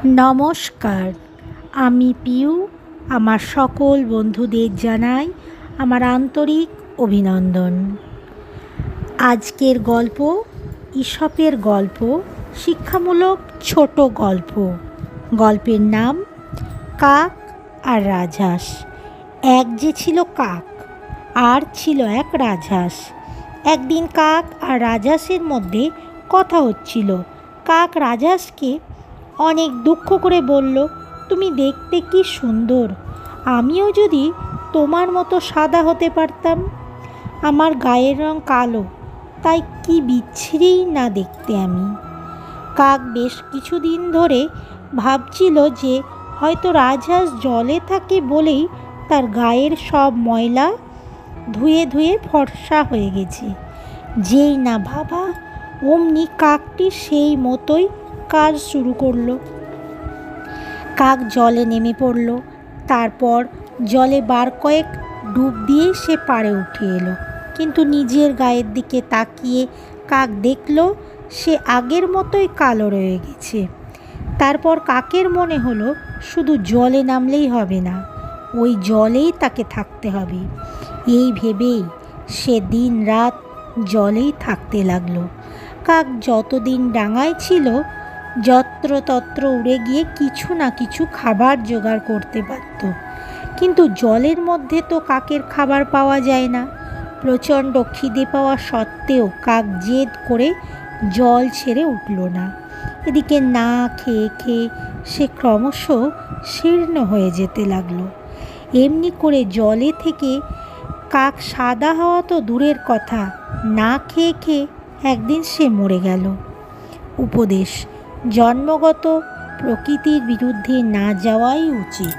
নমস্কার, আমি পিউ। আমার সকল বন্ধুদের জানাই আমার আন্তরিক অভিনন্দন। আজকের গল্প ঈশপের গল্প, শিক্ষামূলক ছোট গল্প। গল্পের নাম কাক আর রাজহাঁস। এক যে ছিল কাক, আর ছিল এক রাজহাঁস। একদিন কাক আর রাজহাঁসের মধ্যে কথা হচ্ছিল। কাক রাজহাঁসকে অনেক দুঃখ করে বলল, তুমি দেখতে কি সুন্দর, আমিও যদি তোমার মতো সাদা হতে পারতাম। আমার গায়ের রং কালো, তাই কি বিচ্ছিরি না দেখতে আমি। কাক বেশ কিছুদিন ধরে ভাবছিল যে হয়তো রাজহাঁস জলে থাকে বলেই তার গায়ের সব ময়লা ধুয়ে ধুয়ে ফর্সা হয়ে গেছে। যেই না ভাবা, অমনি কাকটি সেই মতোই কাজ শুরু করলো। কাক জলে নেমে পড়ল। তারপর জলে বার কয়েক ডুব দিয়ে সে পাড়ে উঠে এলো। কিন্তু নিজের গায়ের দিকে তাকিয়ে কাক দেখল সে আগের মতোই কালো রয়ে গেছে। তারপর কাকের মনে হলো শুধু জলে নামলেই হবে না, ওই জলেই তাকে থাকতে হবে। এই ভেবেই সে দিন রাত জলেই থাকতে লাগলো। কাক যতদিন ডাঙায় ছিল যত্রতত্র উড়ে গিয়ে কিছু না কিছু খাবার জোগাড় করতে পারত। কিন্তু জলের মধ্যে তো কাকের খাবার পাওয়া যায় না। প্রচণ্ড খিদে পাওয়া সত্ত্বেও কাক জেদ করে জল ছেড়ে উঠল না। এদিকে না খেয়ে খেয়ে সে ক্রমশ শীর্ণ হয়ে যেতে লাগলো। এমনি করে জলে থেকে কাক সাদা হওয়া তো দূরের কথা, না খেয়ে খেয়ে একদিন সে মরে গেল। উপদেশ: জন্মগত প্রকৃতির বিরুদ্ধে না যাওয়াই উচিত।